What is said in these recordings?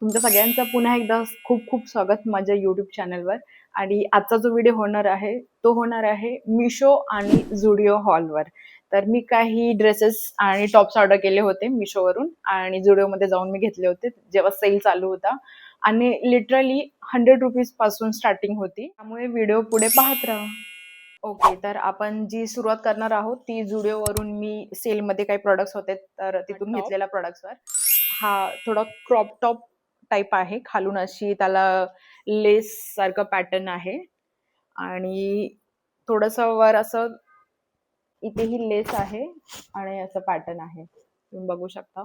तुमच्या सगळ्यांचं पुन्हा एकदा खूप खूप स्वागत माझ्या YouTube चॅनलवर. आणि आजचा जो व्हिडिओ होणार आहे, तो होणार आहे Meesho आणि Zudio हॉलवर. तर मी काही ड्रेसेस आणि टॉप्स ऑर्डर केले होते Meeshoवरून आणि Zudioमध्ये जाऊन मी घेतले होते, जेव्हा सेल चालू होता आणि लिटरली ₹100 पासून स्टार्टिंग होती. त्यामुळे व्हिडिओ पुढे पाहत राहा. ओके, तर आपण जी सुरुवात करणार आहोत ती Zudioवरून मी सेलमध्ये काही प्रॉडक्ट्स होते, तर तिथून घेतलेल्या प्रॉडक्ट्सवर. हा थोडा क्रॉप टॉप टाइप आहे. खालून अशी त्याला लेस सारखं पॅटर्न आहे आणि थोडंसं वर असं इथेही लेस आहे आणि असं पॅटर्न आहे. तुम्ही बघू शकता.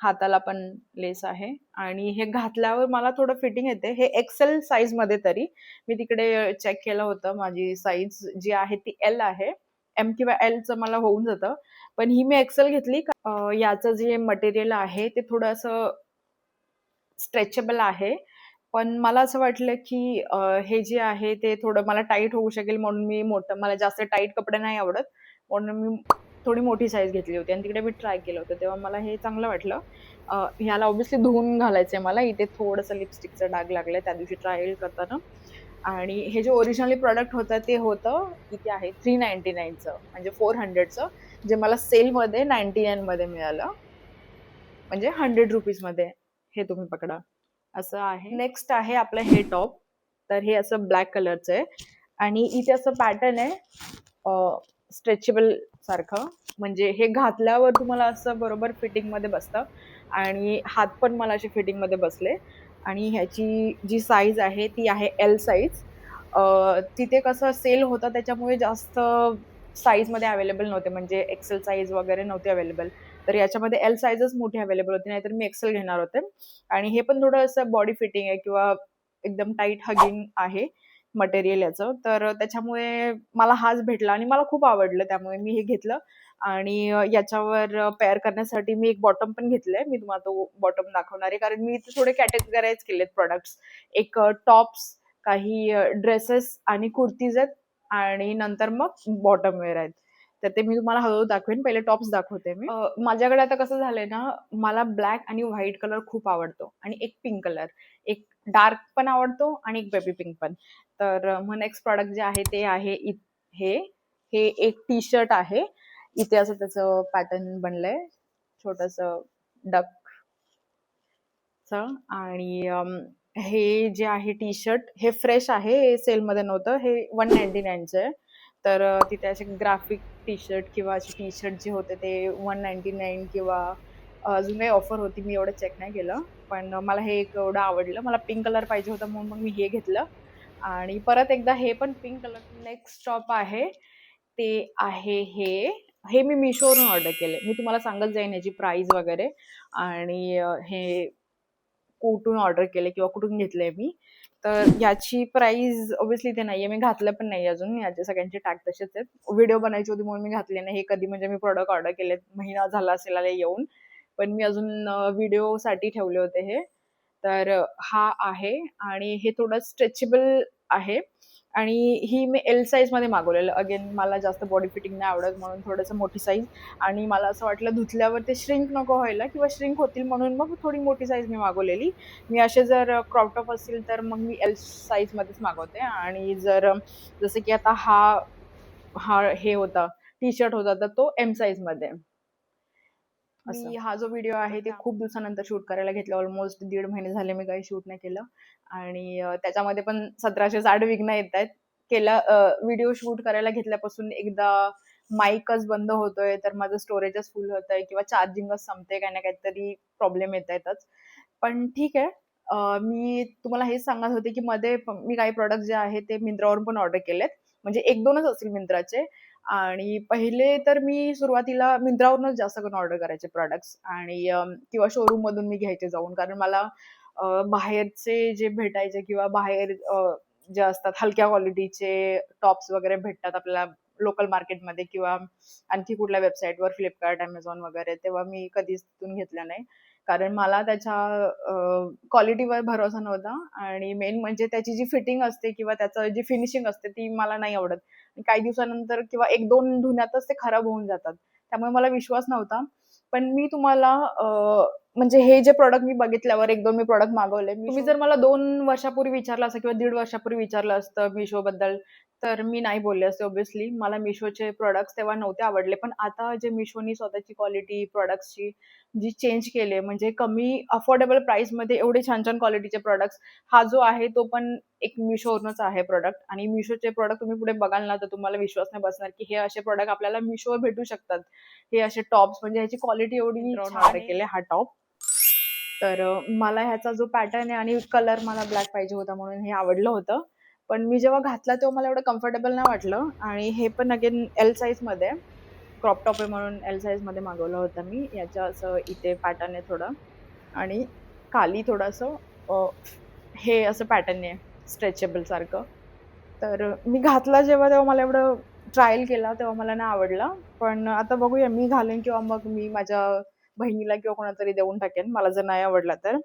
हाताला पण लेस आहे आणि हे घातल्यावर मला थोडं फिटिंग येते. हे एक्सेल साईजमध्ये तरी. मी तिकडे चेक केलं होतं. माझी साईज जी आहे ती एल आहे. एम किंवा एलचं मला होऊन जातं. पण ही मी एक्सेल घेतली. याचं जे मटेरियल आहे ते थोडं असं स्ट्रेचेबल आहे. पण मला असं वाटलं की हे जे आहे ते थोडं मला टाईट होऊ शकेल म्हणून मी मोठं, मला जास्त टाईट कपडे नाही आवडत. म्हणून मी थोडी मोठी साईज घेतली होती आणि तिकडे मी ट्राय केलं होतं. तेव्हा मला हे चांगलं वाटलं. ह्याला ऑब्व्हियसली धुवून घालायचंय मला. इथे थोडंसं लिपस्टिकचा डाग लागलाय त्या दिवशी ट्रायल करताना. आणि हे जे ओरिजिनली प्रॉडक्ट होतं ते होतं किती आहे 399चं म्हणजे 400चं, जे मला सेलमध्ये 99 मध्ये मिळालं. म्हणजे ₹100 हे तुम्ही पकडा. असं आहे. नेक्स्ट आहे आपलं हे टॉप. तर हे असं ब्लॅक कलरचं आहे आणि इथे असं पॅटर्न आहे स्ट्रेचेबल सारखं. म्हणजे हे घातल्यावर तुम्हाला असं बरोबर फिटिंगमध्ये बसतं आणि हात पण मला असे फिटिंगमध्ये बसले. आणि ह्याची जी साईज आहे ती आहे एल साईज. तिथे कसं सेल होतं त्याच्यामुळे जास्त साईजमध्ये अवेलेबल नव्हते, म्हणजे एक्सेल साईज वगैरे नव्हते अवेलेबल. तर याच्यामध्ये एल साईजच मोठी अवेलेबल होती, नाहीतर मी एक्सेल घेणार होते. आणि हे पण थोडं असं बॉडी फिटिंग आहे किंवा एकदम टाईट हगिंग आहे मटेरियल याचं. तर त्याच्यामुळे मला हाच भेटला आणि मला खूप आवडलं, त्यामुळे मी हे घेतलं. आणि याच्यावर पेअर करण्यासाठी मी एक बॉटम पण घेतलंय. मी तुम्हाला तो बॉटम दाखवणार आहे, कारण मी इथे थोडे कॅटेगराईज केलेत प्रॉडक्ट्स. एक टॉप्स, काही ड्रेसेस आणि कुर्तीज आहेत आणि नंतर मग बॉटम वेअर आहेत. तर ते मी तुम्हाला हळूहळू दाखवेन. पहिले टॉप्स दाखवते मी. माझ्याकडे आता कसं झालंय ना, मला ब्लॅक आणि व्हाईट कलर खूप आवडतो आणि एक पिंक कलर, एक डार्क पण आवडतो आणि एक बेबी पिंक पण. तर मग नेक्स्ट प्रॉडक्ट जे आहे ते आहे हे हे एक टी शर्ट आहे. इथे असं त्याचं पॅटर्न बनलंय छोटंसं डकचं. आणि हे जे आहे टी शर्ट हे फ्रेश आहे, हे सेलमध्ये नव्हतं, हे 199चं आहे. तर तिथे असे ग्राफिक टी शर्ट किंवा असे टी शर्ट जे होते ते 199 किंवा अजून काही ऑफर होती, मी एवढं चेक नाही केलं. पण मला हे एक एवढं आवडलं. मला पिंक कलर पाहिजे होता म्हणून मग मी हे घेतलं आणि परत एकदा हे पण पिंक कलर. नेक्स्ट टॉप आहे ते आहे हे मी Meeshoवरून ऑर्डर केलंय. मी तुम्हाला सांगत जाईन याची प्राइस वगैरे. आणि हे कुठून ऑर्डर केले किंवा कुठून घेतलंय मी. तर याची प्राइस ऑब्व्हियसली इथे नाहीये. मी घातलं पण नाही अजून. याचे सगळ्यांचे टॅग तसेच आहेत. व्हिडिओ बनायची होती म्हणून मी घातले नाही. हे कधी म्हणजे मी प्रॉडक्ट ऑर्डर केलेत, महिना झाला असेल याला येऊन. पण मी अजून व्हिडिओसाठी ठेवले होते हे. तर हा आहे आणि हे थोडं स्ट्रेचेबल आहे आणि ही मी एल साईजमध्ये मागवलेलं. अगेन मला जास्त बॉडी फिटिंग नाही आवडत म्हणून थोडंसं मोठी साईज. आणि मला असं वाटलं धुतल्यावर ते श्रिंक नको व्हायला किंवा श्रिंक होतील म्हणून मग थोडी मोठी साईज मी मागवलेली. मी असे जर क्रॉप टॉप असतील तर मग मी एल साईजमध्येच मागवते. आणि जर जसं की आता हा हा हे होता टी शर्ट होता तर तो एम साईजमध्ये. मी हा जो व्हिडिओ आहे ते खूप दिवसानंतर शूट करायला घेतला. ऑलमोस्ट 1.5 महिने झाले मी काही शूट नाही केलं. आणि त्याच्यामध्ये पण 1760 विघ्न येतायत. व्हिडिओ शूट करायला घेतल्यापासून एकदा माईकच बंद होतोय, तर माझं स्टोरेजच फुल होतंय किंवा चार्जिंगच संपते, काही ना काहीतरी प्रॉब्लेम येतायतच. पण ठीक आहे. मी तुम्हाला हेच सांगत होते, की मध्ये मी काही प्रॉडक्ट जे आहेत ते Myntraवरून पण ऑर्डर केलेत. म्हणजे 1-2च असतील Myntraचे. आणि पहिले तर मी सुरुवातीला Myntraवरूनच जास्त करून ऑर्डर करायचे प्रॉडक्ट्स आणि किंवा शोरूममधून मी घ्यायचे जाऊन. कारण मला बाहेरचे जे भेटायचे किंवा बाहेर जे असतात हलक्या क्वालिटीचे टॉप्स वगैरे भेटतात आपल्याला लोकल मार्केटमध्ये किंवा आणखी कुठल्या वेबसाईटवर Flipkart, Amazon वगैरे, तेव्हा मी कधीच तिथून घेतलं नाही. कारण मला त्याच्या क्वालिटीवर भरोसा नव्हता आणि मेन म्हणजे त्याची जी फिटिंग असते किंवा त्याचं जी फिनिशिंग असते ती मला नाही आवडत. काही दिवसानंतर किंवा 1-2 धुण्यातच ते खराब होऊन जातात. त्यामुळे मला विश्वास नव्हता. पण मी तुम्हाला म्हणजे हे जे प्रॉडक्ट मी बघितल्यावर 1-2 मी प्रॉडक्ट मागवले. तुम्ही जर मला 2 वर्षापूर्वी विचारलं असतं किंवा 1.5 वर्षापूर्वी विचारलं असतं Mishoबद्दल, तर मी नाही बोलले असते ऑब्व्हियसली. मला Mishoचे प्रॉडक्ट्स तेव्हा नव्हते आवडले. पण आता जे Mishoनी स्वतःची क्वालिटी प्रॉडक्ट्सची जी चेंज केली आहे, म्हणजे कमी अफोर्डेबल प्राईसमध्ये एवढे छान-छान क्वालिटीचे प्रॉडक्ट्स. हा जो आहे तो पण एक Mishoवरूनच आहे प्रॉडक्ट आणि Mishoचे प्रॉडक्ट तुम्ही पुढे बघाल ना, तर तुम्हाला विश्वास नाही बसणार, की हे असे प्रॉडक्ट आपल्याला Mishoवर भेटू शकतात. हे असे टॉप्स म्हणजे ह्याची क्वालिटी एवढी छान ऑर्डर केले हा टॉप. तर मला ह्याचा जो पॅटर्न आहे आणि कलर मला ब्लॅक पाहिजे होता म्हणून हे आवडलं होतं. पण मी जेव्हा घातला तेव्हा मला एवढं कम्फर्टेबल नाही वाटलं आणि हे पण अगेन एल साइजमध्ये आहे. क्रॉप टॉप आहे म्हणून एल साइजमध्ये मागवलं होतं मी. याच्या असं इथे पॅटर्न आहे थोडं आणि खाली थोडंसं हे असं पॅटर्न आहे स्ट्रेचेबल सारखं. तर मी घातला जेव्हा तेव्हा मला एवढं ट्रायल केला तेव्हा मला नाही आवडला. पण आता बघूया मी घालेन किंवा मग मी माझ्या बहिणीला किंवा कोणाला तरी देऊन टाकेन मला जर नाही आवडला तर.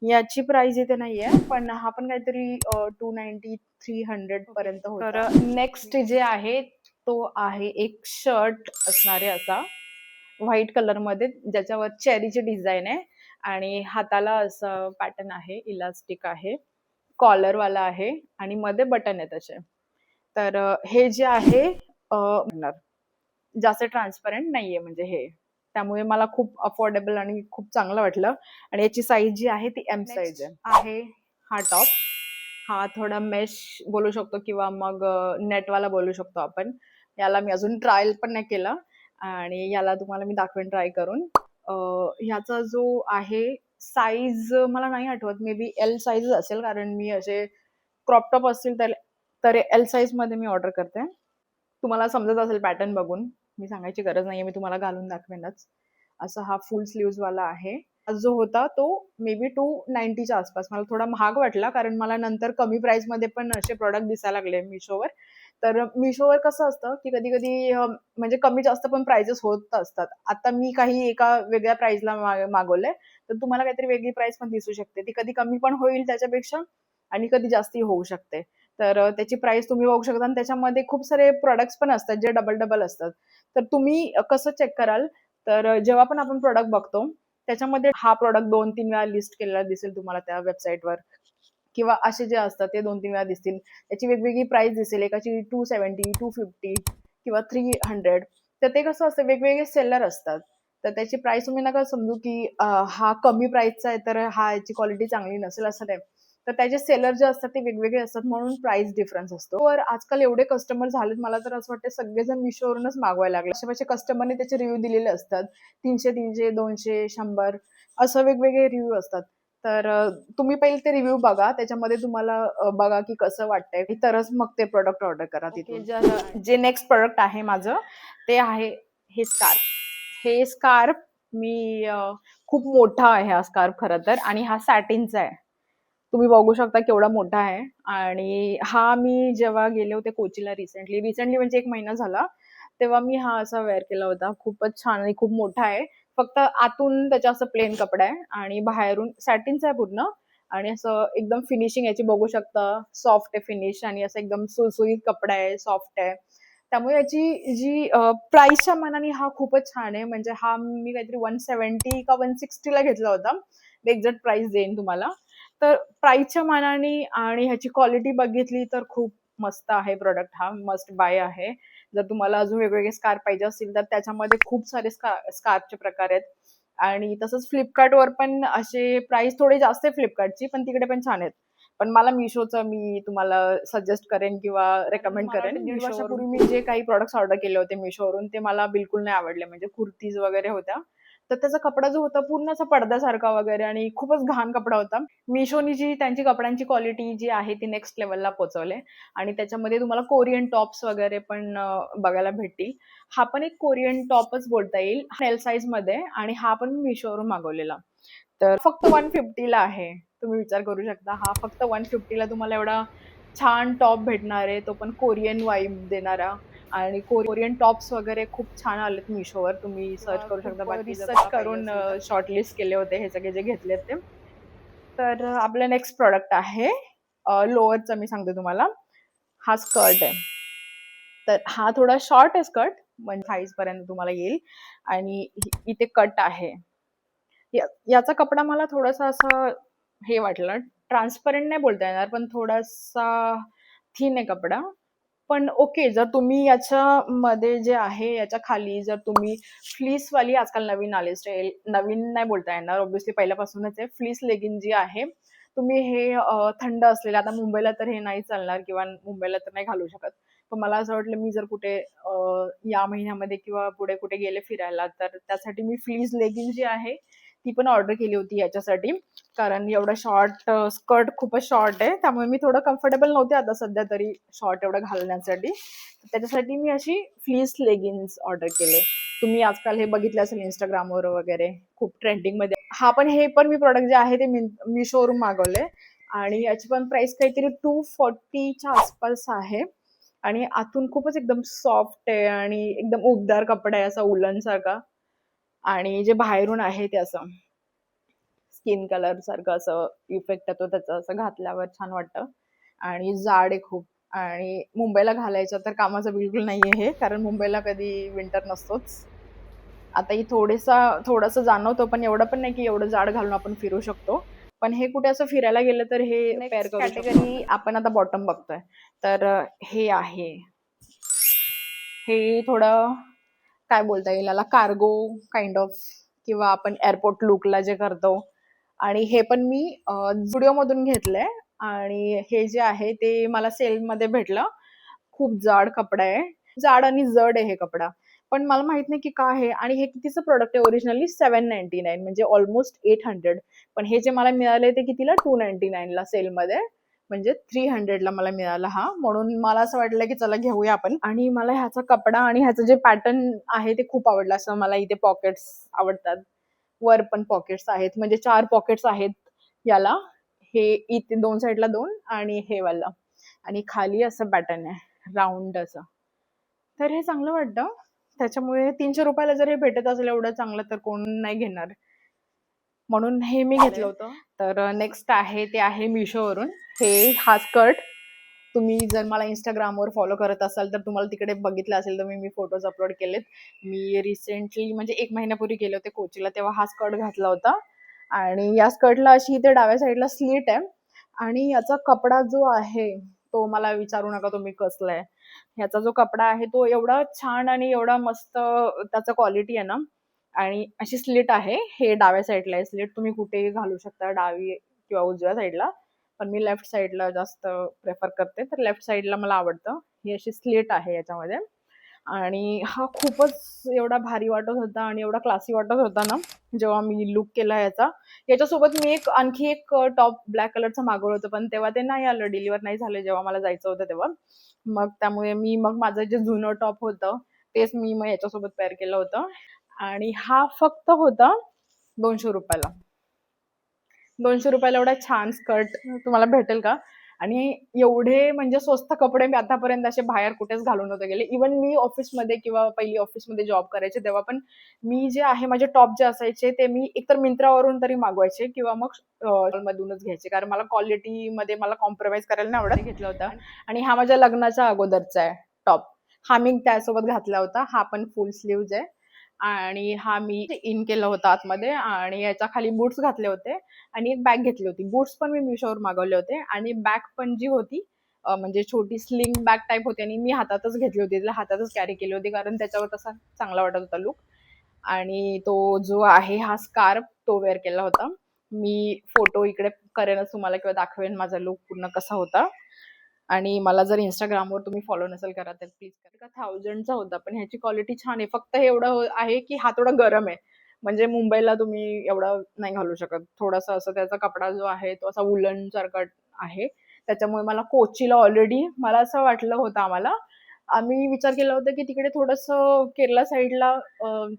याची प्राईस इथे नाहीये, पण हा पण काहीतरी 290-300 पर्यंत होता. तर नेक्स्ट जे आहे तो आहे एक शर्ट असणार आहे असा व्हाईट कलरमध्ये ज्याच्यावर चेरीची डिझाइन आहे आणि हाताला असं पॅटर्न आहे, इलास्टिक आहे, कॉलरवाला आहे आणि मध्ये बटन आहे तसे. तर हे जे आहे जास्त ट्रान्सपरंट नाहीये म्हणजे हे. त्यामुळे मला खूप अफोर्डेबल आणि खूप चांगलं वाटलं आणि याची साईज जी आहे ती एम साईज आहे. हा टॉप. हा थोडा मेश बोलू शकतो किंवा मग नेटवाला बोलू शकतो आपण. याला मी अजून ट्रायल पण नाही केला आणि याला तुम्हाला मी दाखवेन ट्राय करून. ह्याचा जो आहे साईज मला नाही आठवत. मे बी एल साईज असेल कारण मी असे क्रॉप टॉप असतील तर एल साईजमध्ये मी ऑर्डर करते. तुम्हाला समजत असेल पॅटर्न बघून. मी सांगायची गरज नाहीये. मी तुम्हाला घालून दाखवेनच. असा हा फुल स्लीव्हजवाला आहे. हा जो होता तो मे बी 290च्या आसपास. मला थोडा महाग वाटला कारण मला नंतर कमी प्राईसमध्ये पण असे प्रॉडक्ट दिसायला लागले Mishoवर. तर Mishoवर कसं असतं, की कधी-कधी म्हणजे कमी जास्त पण प्राइजेस होत असतात. आता मी काही एका वेगळ्या प्राईसला मागवलंय, तर तुम्हाला काहीतरी वेगळी प्राईस पण दिसू शकते. ती कधी कमी पण होईल त्याच्यापेक्षा आणि कधी जास्तही होऊ शकते. तर त्याची प्राईस तुम्ही बघू शकता आणि त्याच्यामध्ये खूप सारे प्रॉडक्ट्स पण असतात जे डबल-डबल असतात. तर तुम्ही कसं चेक कराल, तर जेव्हा पण आपण प्रॉडक्ट बघतो, त्याच्यामध्ये हा प्रॉडक्ट 2-3 वेळा लिस्ट केलेला दिसेल तुम्हाला त्या वेबसाईटवर किंवा असे जे असतात ते 2-3 वेळा दिसतील. त्याची वेगवेगळी प्राईस दिसेल. एकाची 270, 250 किंवा 300. तर ते कसं असतं वेगवेगळे सेलर असतात. तर त्याची प्राईस तुम्ही नका समजू की हा कमी प्राईसचा आहे तर हा याची क्वालिटी चांगली नसेल असं नाही. तर त्याचे सेलर जे असतात ते वेगवेगळे असतात म्हणून प्राइस डिफरन्स असतो. तर आजकाल एवढे कस्टमर झालेत मला तर असं वाटतं सगळेजण Mishoवरूनच मागवायला लागले. असे कस्टमरने त्याचे रिव्ह्यू दिलेले असतात. 300, 200, 100 असं वेगवेगळे रिव्ह्यू असतात. तर तुम्ही पहिले ते रिव्ह्यू बघा. त्याच्यामध्ये तुम्हाला बघा की कसं वाटतंय तरच मग ते प्रॉडक्ट ऑर्डर करा तिथून. जे नेक्स्ट प्रॉडक्ट आहे माझं ते आहे हे स्कार्फ. हे स्कार्फ मी खूप मोठा आहे हा स्कार्फ खरं तर आणि हा सॅटिनचा आहे. तुम्ही बघू शकता केवढा मोठा आहे आणि हा मी जेव्हा गेले होते कोचीला रिसेंटली म्हणजे 1 महिना झाला, तेव्हा मी हा असा वेअर केला होता. खूपच छान आणि खूप मोठा आहे. फक्त आतून त्याच्या असं प्लेन कपडा आहे आणि बाहेरून सॅटिनचा आहे पूर्ण आणि असं एकदम फिनिशिंग याची बघू शकता. सॉफ्ट आहे फिनिश आणि असं एकदम सुळसुळीत कपडा आहे, सॉफ्ट आहे. त्यामुळे याची जी प्राईसच्या मानाने हा खूपच छान आहे. म्हणजे हा मी काहीतरी 170 का 160 ला घेतला होता. एक्झॅक्ट प्राईस देईन तुम्हाला. तर प्राईसच्या मानाने आणि ह्याची क्वालिटी बघितली तर खूप मस्त आहे प्रॉडक्ट हा. मस्ट बाय आहे. जर तुम्हाला अजून वेगवेगळे स्कार्फ पाहिजे असतील तर त्याच्यामध्ये खूप सारे स्कार्फचे प्रकार आहेत. आणि तसंच Flipkartवर पण असे प्राईस थोडी जास्त आहे Flipkartची, पण तिकडे पण छान आहेत. पण मला Mishoचं मी तुम्हाला सजेस्ट करेन किंवा रेकमेंड करेन. 1.5 वर्षापूर्वी मी जे काही प्रॉडक्ट्स ऑर्डर केले होते Mishoवरून ते मला बिलकुल नाही आवडले. म्हणजे कुर्तीज वगैरे होत्या. तर त्याचा कपडा जो होता पूर्ण असा पडद्यासारखा वगैरे आणि खूपच घाण कपडा होता. Mishoनी जी त्यांची कपड्यांची क्वालिटी जी आहे ती नेक्स्ट लेव्हलला पोहोचवली आणि त्याच्यामध्ये तुम्हाला कोरियन टॉप्स वगैरे पण बघायला भेटतील. हा पण एक कोरियन टॉपच बोलता येईल. एल साइजमध्ये आणि हा पण मी Mishoवरून मागवलेला. तर फक्त 150 ला आहे. तुम्ही विचार करू शकता. हा फक्त 150 ला तुम्हाला एवढा छान टॉप भेटणार आहे. तो पण कोरियन वाइब देणारा आणि कोरियन टॉप्स वगैरे खूप छान आलेत Mishoवर. तुम्ही सर्च करू शकता. बाकी रिसर्च करून शॉर्टलिस्ट केले होते हे सगळे जे घेतलेत ते. तर आपलं नेक्स्ट प्रॉडक्ट आहे लोअरचं मी सांगते तुम्हाला. हा स्कर्ट आहे. तर हा थोडा शॉर्ट आहे स्कर्ट. म्हणजे साईज पर्यंत तुम्हाला येईल. आणि इथे कट आहे. याचा कपडा मला थोडासा असा हे वाटलं, ट्रान्सपरंट नाही बोलता येणार, पण थोडासा थिन आहे कपडा. पण ओके, जर तुम्ही याच्यामध्ये जे आहे याच्या खाली जर तुम्ही फ्लीसवाली आजकाल नवीन आले स्टाईल, नवीन नाही बोलता येणार ऑब्व्हियसली पहिल्यापासूनच आहे, फ्लीस लेगिंग जी आहे, तुम्ही हे थंड असलेलं, आता मुंबईला तर हे नाही चालणार किंवा मुंबईला तर नाही घालू शकत. पण मला असं वाटलं मी जर कुठे या महिन्यामध्ये किंवा पुढे कुठे गेले फिरायला तर त्यासाठी मी फ्लीस लेगिंग जी आहे ती पण ऑर्डर केली होती याच्यासाठी. कारण एवढं शॉर्ट स्कर्ट खूपच शॉर्ट आहे, त्यामुळे मी थोडं कम्फर्टेबल नव्हते आता सध्या तरी शॉर्ट एवढं घालण्यासाठी. त्याच्यासाठी मी अशी फ्लीस लेगिन्स ऑर्डर केले. तुम्ही आजकाल हे बघितलं असेल इंस्टाग्रामवर वगैरे, खूप ट्रेंडिंग मध्ये. हा पण हे पण मी प्रोडक्ट जे आहे ते मिशोवरून मागवले आणि याची पण प्राइस काहीतरी 240च्या आसपास आहे. आणि आतून खूपच एकदम सॉफ्ट आहे आणि एकदम उबदार कपडा आहे असा उलन सारखा. आणि जे बाहेरून आहे ते असं स्किन कलर सारखं असं इफेक्ट येतो त्याचा, असं घातल्यावर छान वाटतं. आणि जाड आहे खूप. आणि मुंबईला घालायचं तर कामाचं बिलकुल नाहीये हे, कारण मुंबईला कधी विंटर नसतोच. आता ही थोडंसं जाणवतं, पण एवढं पण नाही की एवढं जाड घालून आपण फिरू शकतो. पण हे कुठे असं फिरायला गेलं तर हे पेअर करू शकतो. कॅटेगरी आपण आता बॉटम बघतोय. तर हे आहे. हे थोडं काय बोलता येईल याला, कार्गो काइंड ऑफ, किंवा आपण एअरपोर्ट लुकला जे करतो. आणि हे पण मी मधून घेतलंय. आणि हे जे आहे ते मला सेलमध्ये भेटलं. खूप जाड कपडा आहे. जाड आणि जड आहे हे कपडा. पण मला माहित नाही की काय आहे. आणि हे कितीचं प्रोडक्ट आहे ओरिजिनली 799, म्हणजे ऑलमोस्ट 800. पण हे जे मला मिळाले ते कितीला 299 ला सेलमध्ये, म्हणजे 300 ला मला मिळाला हा. म्हणून मला असं वाटलं की चला घेऊया आपण. आणि मला ह्याचा कपडा आणि ह्याचं जे पॅटर्न आहे ते खूप आवडलं. असं मला इथे पॉकेट्स आवडतात, वर पण पॉकेट्स आहेत, म्हणजे 4 पॉकेट्स आहेत याला. हे इथे 2 साईडला 2 आणि हे वाला. आणि खाली असं पॅटर्न आहे राऊंड असं. तर हे चांगलं वाटतं. त्याच्यामुळे 300 रुपयाला जर हे भेटत असेल एवढं चांगलं तर कोण नाही घेणार. म्हणून हे मी घेतलं होतं. तर नेक्स्ट आहे ते आहे मिशोवरून. हा स्कर्ट तुम्ही जर मला इंस्टाग्रामवर फॉलो करत असाल तर तुम्हाला तिकडे बघितलं असेल तर मी फोटोज अपलोड केलेत. मी रिसेंटली म्हणजे 1 महिन्यापूर्वी गेले होते कोचीला, तेव्हा हा स्कर्ट घातला होता. आणि या स्कर्टला अशी इथे डाव्या साईडला स्लीट आहे. आणि याचा कपडा जो आहे तो मला विचारू नका तुम्ही कसला आहे. ह्याचा जो कपडा आहे तो एवढा छान आणि एवढा मस्त त्याचा क्वालिटी आहे ना. आणि अशी स्लीट आहे. हे डाव्या साईडला आहे स्लीट, तुम्ही कुठेही घालू शकता, डावी किंवा उजव्या साईडला. पण मी लेफ्ट साईडला जास्त प्रेफर करते, तर लेफ्ट साईडला मला आवडतं. ही अशी स्लीट आहे याच्यामध्ये. आणि हा खूपच एवढा भारी वाटत होता आणि एवढा क्लासी वाटत होता ना जेव्हा मी लुक केला याचा. याच्यासोबत मी आणखी एक टॉप ब्लॅक कलरचं मागवलं होतं, पण तेव्हा ते नाही आलं, डिलिव्हर नाही झालं जेव्हा मला जायचं होतं तेव्हा. मग त्यामुळे मग माझं जे जुनं टॉप होतं तेच मी मग याच्यासोबत पेअर केलं होतं. आणि हा फक्त होता 200 रुपयाला. 200 रुपयाला एवढा छान स्कर्ट तुम्हाला भेटेल का? आणि एवढे म्हणजे स्वस्त कपडे मी आतापर्यंत असे बाहेर कुठेच घालून नव्हते गेले. इव्हन मी ऑफिसमध्ये किंवा पहिली ऑफिसमध्ये जॉब करायचे तेव्हा पण मी जे आहे माझे टॉप जे असायचे ते मी एकतर मिंत्रावरून तरी मागवायचे किंवा मग मधूनच घ्यायचे. कारण मला क्वालिटीमध्ये मला कॉम्प्रोमाइज करायला नाही आवडत. घेतला होता. आणि हा माझ्या लग्नाच्या अगोदरचा आहे टॉप. हा मी त्यासोबत घातला होता. हा पण फुल स्लीव्हज आहे. आणि हा मी इन केला होता आतमध्ये आणि याच्या खाली बूट्स घातले होते. आणि एक बॅग घेतली होती. बूट्स पण मी मिशोवर मागवले होते आणि बॅग पण जी होती म्हणजे छोटी स्लिंग बॅग टाइप होती आणि मी हातातच घेतली होती. तिला हातातच कॅरी केली होती कारण त्याच्यावर तसा चांगला वाटत होता लुक. आणि तो जो आहे हा स्कार्फ तो वेअर केला होता. मी फोटो इकडे करेनच तुम्हाला किंवा दाखवेन माझा लुक पूर्ण कसा होता. आणि मला जर इंस्टाग्रामवर तुम्ही फॉलो नसेल करा तर प्लीज करा. 1000चा होता पण ह्याची क्वालिटी छान आहे. फक्त हे एवढं आहे की हा थोडा गरम आहे. म्हणजे मुंबईला तुम्ही एवढं नाही घालू शकत. थोडासा असं त्याचा कपडा जो आहे तो असा वुलन सारखा आहे. त्याच्यामुळे मला कोचीला ऑलरेडी मला असं वाटलं होतं आम्ही विचार केला होता की तिकडे थोडंसं केरला साईडला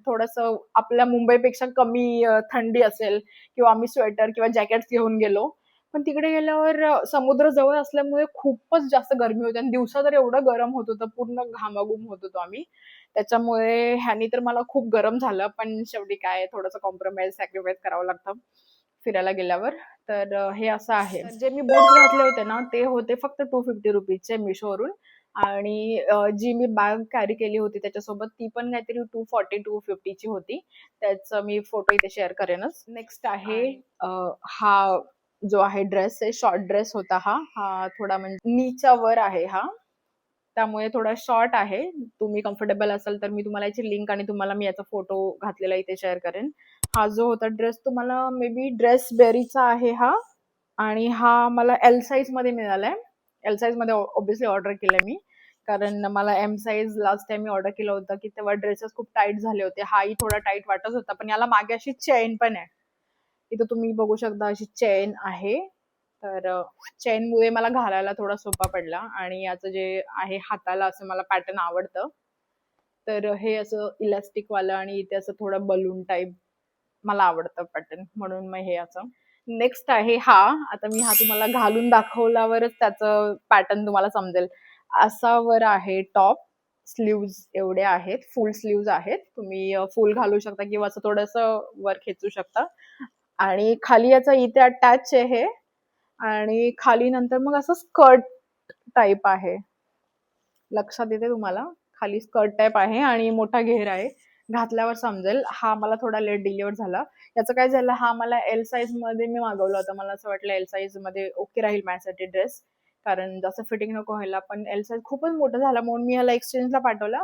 थोडंसं आपल्या मुंबईपेक्षा कमी थंडी असेल किंवा आम्ही स्वेटर किंवा जॅकेट्स घेऊन गेलो. पण तिकडे गेल्यावर समुद्र जवळ असल्यामुळे खूपच जास्त गरमी होती आणि दिवसा तर एवढं गरम होत होतं, पूर्ण घामाघूम होत होतो आम्ही. त्याच्यामुळे ह्यानी तर मला खूप गरम झालं, पण शेवटी काय थोडंसं कॉम्प्रोमाइज, सॅक्रिफाईस करावं लागतं फिरायला गेल्यावर. तर हे असं आहे. जे मी बूट्स घातले होते ना, ते होते फक्त 250 रुपीजचे मिशोवरून. आणि जी मी बॅग कॅरी केली होती त्याच्यासोबत ती पण काहीतरी 240-250 ची होती. त्याचा मी फोटो इथे शेअर करेनच. नेक्स्ट आहे हा जो आहे ड्रेस आहे, शॉर्ट ड्रेस होता हा. हा थोडा म्हणजे नीच्या वर आहे हा. त्यामुळे थोडा शॉर्ट आहे. तुम्ही कम्फर्टेबल असाल तर मी तुम्हाला याची लिंक आणि तुम्हाला मी याचा फोटो घातलेला इथे शेअर करेन. हा जो होता ड्रेस तुम्हाला मे बी ड्रेस बेरीचा आहे हा. आणि हा मला एल साइज मध्ये मिळालाय. एल साइज मध्ये ऑब्व्हियसली ऑर्डर केलंय मी. कारण मला एम साइज लास्ट टाइम मी ऑर्डर केलं होतं की तेव्हा ड्रेसेस खूप टाईट झाले होते. हाही थोडा टाईट वाटत होता. पण याला मागे अशी चेन पण आहे. इथं तुम्ही बघू शकता अशी चेन आहे. तर चेनमुळे मला घालायला थोडा सोपा पडला आणि याचं जे आहे हाताला असं मला पॅटर्न आवडतं. तर हे असं इलास्टिक वालं आणि इथे असं थोडं बलून टाईप मला आवडतं पॅटर्न म्हणून मग हे असं. नेक्स्ट आहे हा. आता मी हा तुम्हाला घालून दाखवल्यावरच त्याचं पॅटर्न तुम्हाला समजेल. असा वर आहे टॉप. स्लीव्ज एवढे आहेत. फुल स्लीव्ज आहेत. तुम्ही फुल घालू शकता किंवा असं थोडंसं वर खेचू शकता. आणि खाली याचा इथे अटॅच आहे आणि खाली नंतर मग असं स्कर्ट टाईप आहे. लक्षात येते तुम्हाला? खाली स्कर्ट टाईप आहे आणि मोठा घेर आहे. घातल्यावर समजेल. हा मला थोडा लेट डिलिव्हर झाला. याचं काय झालं, हा मला एल साइज मध्ये मी मागवला होता. मला असं वाटलं एल साइज मध्ये ओके राहील माझ्यासाठी ड्रेस. कारण जास्त फिटिंग नको व्हायला. पण एल साइज खूपच मोठा झाला म्हणून मी ह्याला एक्सचेंजला पाठवला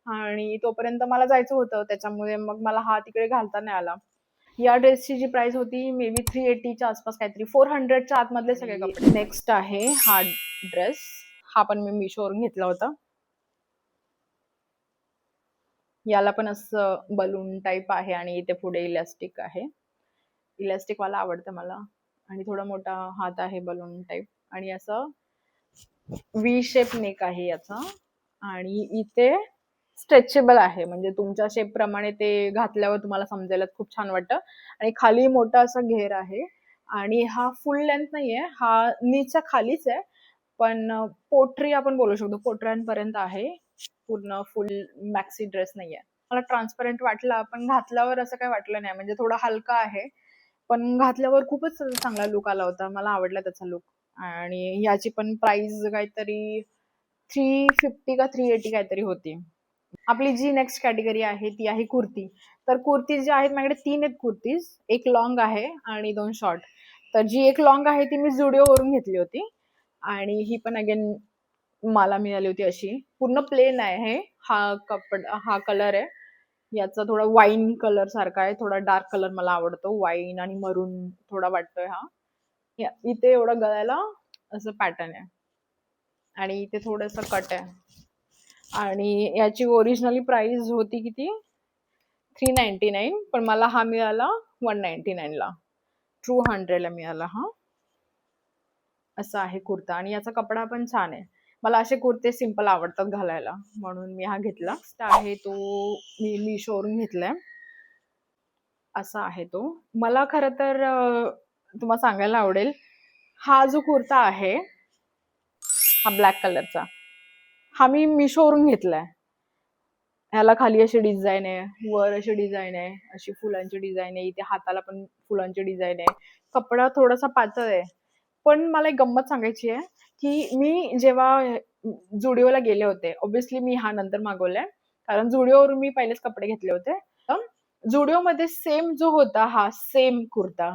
आणि तोपर्यंत मला जायचं होतं. त्याच्यामुळे मग मला हा तिकडे घालता नाही आला. या ड्रेसची जी प्राइस होती मे बी 380च्या आसपास काहीतरी. 400च्या आतमधले सगळे कपडे. नेक्स्ट आहे हा ड्रेस. हा पण मी मिशोवरून घेतला होता. याला पण असं बलून टाईप आहे आणि इथे पुढे इलास्टिक आहे. इलास्टिक वाला आवडतं मला आणि थोडा मोठा हात आहे बलून टाईप आणि असं व्ही शेप नेक आहे याचा आणि इथे स्ट्रेचेबल आहे म्हणजे तुमच्या शेप प्रमाणे ते घातल्यावर तुम्हाला समजायला खूप छान वाटतं आणि खाली मोठा असा घेर आहे आणि हा फुल लेंथ नाहीये, हा नीच्या खालीच आहे पण पोटरी आपण बोलू शकतो, पोटऱ्यांपर्यंत आहे. पूर्ण फुल मॅक्सी ड्रेस नाहीये. मला ट्रान्सपरंट वाटला पण घातल्यावर असं काही वाटलं नाही म्हणजे थोडा हलका आहे पण घातल्यावर खूपच चांगला लुक आला होता. मला आवडला त्याचा लुक आणि याची पण प्राइस काहीतरी 350 का 380 काहीतरी होती. आपली जी नेक्स्ट कॅटेगरी आहे ती आहे कुर्ती. तर कुर्ती जी आहेत माझ्याकडे 3 आहेत कुर्तीज. एक लॉंग आहे आणि 2 शॉर्ट. तर जी एक लॉंग आहे ती मी Zudio घेतली होती आणि ही पण अगेन मला मिळाली होती अशी. पूर्ण प्लेन आहे. हा कलर आहे. याचा थोडा वाईन कलर सारखा आहे. थोडा डार्क कलर मला आवडतो. वाईन आणि मरून थोडा वाटतोय हा. इथे एवढं गळ्याला असं पॅटर्न आहे आणि इथे थोडंसं कट आहे. आणि याची ओरिजिनली प्राइस होती किती 399 पण मला हा मिळाला 199 ला. ट्रू 100 ला मिळाला हा. असा आहे कुर्ता आणि याचा कपडा पण छान आहे. मला असे कुर्ते सिंपल आवडतात घालायला म्हणून मी हा घेतला. आहे तो मी मिशोवरून घेतलाय. असा आहे तो. मला खरं तर तुम्हाला सांगायला आवडेल, हा जो कुर्ता आहे, हा ब्लॅक कलरचा, हा मी मिशोवरून घेतलाय. ह्याला खाली अशी डिझाईन आहे, वर अशी डिझाईन आहे, अशी फुलांची डिझाईन आहे, इथे हाताला पण फुलांची डिझाईन आहे. कपडा थोडासा पातळ आहे. पण मला एक गंमत सांगायची आहे, की मी जेव्हा Zudio गेले होते, ऑब्व्हियसली मी हा नंतर मागवलाय. कारण Zudio मी पहिलेच कपडे घेतले होते. Zudio सेम जो होता हा सेम कुर्ता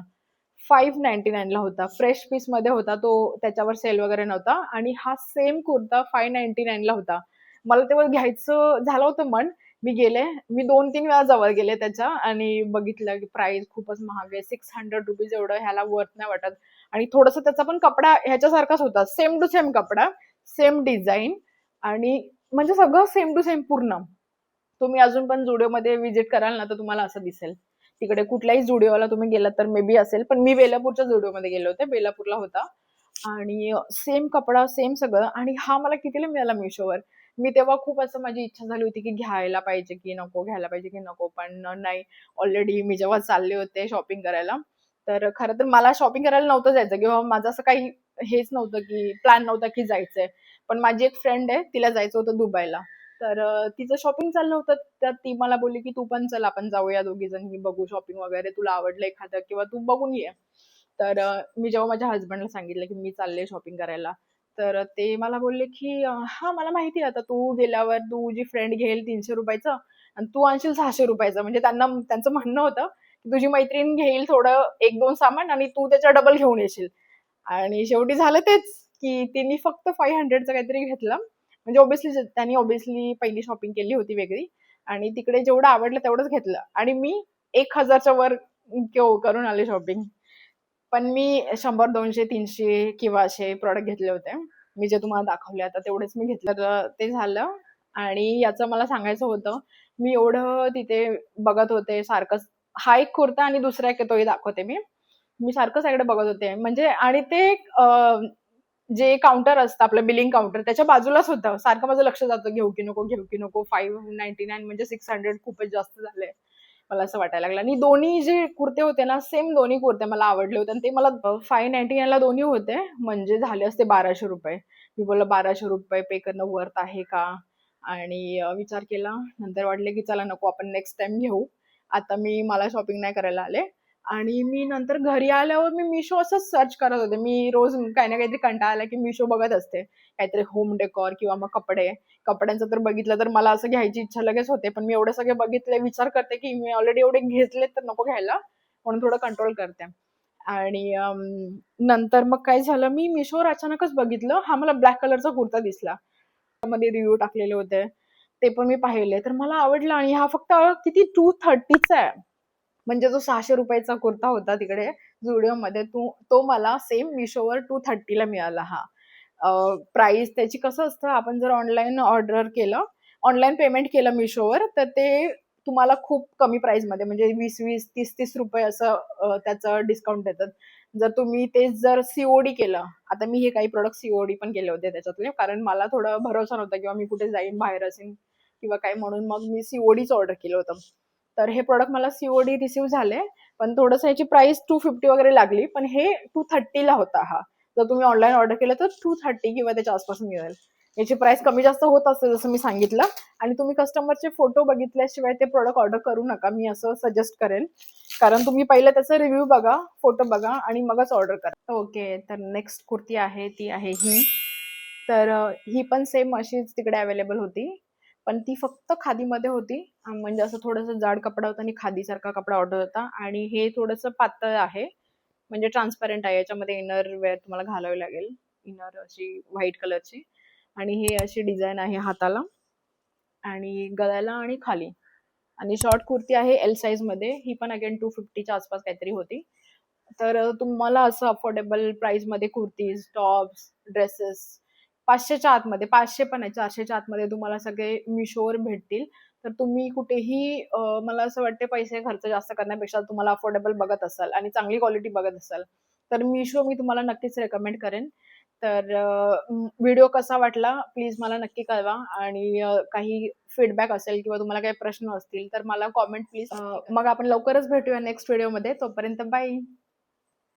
599 ला होता. फ्रेश पीस मध्ये होता तो, त्याच्यावर सेल वगैरे नव्हता आणि हा सेम कुर्ता 599 ला होता. मला तेव्हा घ्यायचं झालं होतं मन. मी गेले, मी 2-3 वेळा जवळ गेले त्याच्या आणि बघितलं की प्राइस खूपच महाग आहे. ₹600 एवढं ह्याला वर्थ नाही वाटत. आणि थोडंसं त्याचा पण कपडा ह्याच्यासारखाच होता. सेम टू सेम कपडा, सेम डिझाईन आणि म्हणजे सगळं सेम टू सेम पूर्ण. तुम्ही अजून पण Zudio व्हिजिट कराल ना तर तुम्हाला असं दिसेल. तिकडे कुठल्याही Zudioला तुम्ही गेलात तर मे बी असेल. पण मी बेलापूरच्या Zudio गेले होते. बेलापूरला होता. आणि सेम कपडा, सेम सगळं आणि हा मला कितीला मिळाला Mishoवर. मी तेव्हा खूप असं माझी इच्छा झाली होती की घ्यायला पाहिजे की नको, घ्यायला पाहिजे की नको. पण नाही, ऑलरेडी मी जेव्हा चालले होते शॉपिंग करायला, तर खरं तर मला शॉपिंग करायला नव्हतं जायचं किंवा माझं असं काही हेच नव्हतं की प्लॅन नव्हता की जायचंय. पण माझी एक फ्रेंड आहे, तिला जायचं होतं दुबईला. तर तिचं शॉपिंग चाललं होतं. तर ती मला बोलली की तू पण चल आपण जाऊया दोघीजणी बघू शॉपिंग वगैरे. तुला आवडलं एखादं किंवा तू बघून ये. तर मी जेव्हा माझ्या हसबंडला सांगितलं की मी चालले शॉपिंग करायला, तर ते मला बोलले, की "हां, मला माहिती आहे आता तू गेल्यावर तुझी फ्रेंड घेईल ₹300 आणि तू आणशील ₹600." म्हणजे त्यांचं म्हणणं होतं, की तुझी मैत्रीण घेईल थोडं 1-2 सामान आणि तू त्याच्या डबल घेऊन येशील. आणि शेवटी झालं तेच, की तिने फक्त 500चं काहीतरी घेतलं. म्हणजे त्यांनी पहिली शॉपिंग केली होती वेगळी आणि तिकडे जेवढं आवडलं तेवढंच घेतलं आणि मी 1000च्या वर करून आले शॉपिंग. पण मी 100, 200, 300 किंवा असे प्रॉडक्ट घेतले होते. मी जे तुम्हाला दाखवले आता तेवढेच मी घेतलं. तर ते झालं आणि याचं मला सांगायचं होतं, मी एवढं तिथे बघत होते सारखंच हा एक कुर्ता आणि दुसरा एक तोही दाखवते मी. मी सारखं सगळं बघत होते. म्हणजे आणि ते जे काउंटर असतं आपलं बिलिंग काउंटर त्याच्या बाजूलाच होतं. सारखं माझं लक्ष जातं घेऊ की नको, घेऊ की नको. 599 म्हणजे 600 खूपच जास्त झालंय. मला असं वाटायला लागलं आणि दोन्ही जे कुर्ते होते ना, सेम दोन्ही कुर्ते मला आवडले होते आणि ते मला 599 ला दोन्ही होते. म्हणजे झाले असते ₹1200. मी बोललं ₹1200 पे करणं वर्थ आहे का? आणि विचार केला. नंतर वाटले की चला नको आपण नेक्स्ट टाईम घेऊ. आता मला शॉपिंग नाही करायला आले. आणि मी नंतर घरी आल्यावर मी Meesho असंच सर्च करत होते. मी रोज काही ना काहीतरी कंटाळा आला की Meesho बघत असते. काहीतरी होम डेकोर किंवा मग कपडे. कपड्यांचं तर बघितलं तर मला असं घ्यायची इच्छा लगेच होते. पण मी एवढे सगळे बघितले, विचार करते की मी ऑलरेडी एवढे घेतले तर नको घ्यायला. म्हणून थोडं कंट्रोल करते. आणि नंतर मग काय झालं, मी Meeshoवर अचानकच बघितलं, हा मला ब्लॅक कलरचा कुर्ता दिसला. मध्ये रिव्ह्यू टाकलेले होते. ते पण मी पाहिले. तर मला आवडला आणि हा फक्त किती 230चा आहे. म्हणजे जो ₹600 चा कुर्ता होता तिकडे Zudio तो मला सेम Meeshoवर 230ला मिळाला हा. प्राईस त्याची कसं असतं आपण जर ऑनलाईन पेमेंट केलं Meeshoवर तर ते तुम्हाला खूप कमी प्राईसमध्ये म्हणजे 20-20, 30-30 रुपये असं त्याचं डिस्काउंट देतात. जर तुम्ही तेच जर सीओडी केलं, आता मी हे काही प्रॉडक्ट सीओडी पण केले होते त्याच्यातले, कारण मला थोडा भरोसा नव्हता किंवा मी कुठे जाईन, बाहेर असेन किंवा काय म्हणून मग मी सीओडीच ऑर्डर केलं होतं. तर हे प्रॉडक्ट मला सीओडी रिसीव्ह झाले, पण थोडंसं याची प्राईस 250 वगैरे लागली. पण हे 230ला होता हा. जर तुम्ही ऑनलाईन ऑर्डर केलं तर 230 किंवा त्याच्या आसपास मिळेल. याची प्राईस कमी जास्त होत असते जसं मी सांगितलं आणि तुम्ही कस्टमरचे फोटो बघितल्याशिवाय ते प्रॉडक्ट ऑर्डर करू नका. मी असं सजेस्ट करेन. कारण तुम्ही पहिलं त्याचा रिव्ह्यू बघा, फोटो बघा आणि मगच ऑर्डर करा. ओके, तर नेक्स्ट कुर्ती आहे ती आहे ही. तर ही पण सेम अशीच तिकडे अवेलेबल होती. पण ती फक्त खादीमध्ये होती. म्हणजे असं थोडंसं जाड कपडा होता आणि खादीसारखा कपडा ऑर्डर होता आणि हे थोडंसं पातळ आहे. म्हणजे ट्रान्सपरंट आहे. याच्यामध्ये इनर वेअर तुम्हाला घालावी लागेल. इनर अशी व्हाईट कलरची आणि हे अशी डिझाइन आहे हाताला आणि गळ्याला आणि खाली. आणि शॉर्ट कुर्ती आहे एल साइजमध्ये. ही पण अगेन 250च्या आसपास काहीतरी होती. तर तुम्हाला असं अफोर्डेबल प्राईसमध्ये कुर्तीज, टॉप्स, ड्रेसेस 500च्या आतमध्ये, 500 पण आहे, 400च्या आतमध्ये तुम्हाला सगळे Meeshoवर भेटतील. तर तुम्ही कुठेही मला असं वाटते पैसे खर्च जास्त करण्यापेक्षा तुम्हाला अफोर्डेबल बघत असाल आणि चांगली क्वालिटी बघत असाल, तर Meesho मी तुम्हाला नक्कीच रेकमेंड करेन. तर व्हिडिओ कसा वाटला प्लीज मला नक्की कळवा आणि काही फीडबॅक असेल किंवा तुम्हाला काही प्रश्न असतील तर मला कॉमेंट प्लीज. मग आपण लवकरच भेटूया नेक्स्ट व्हिडिओमध्ये. तोपर्यंत बाय.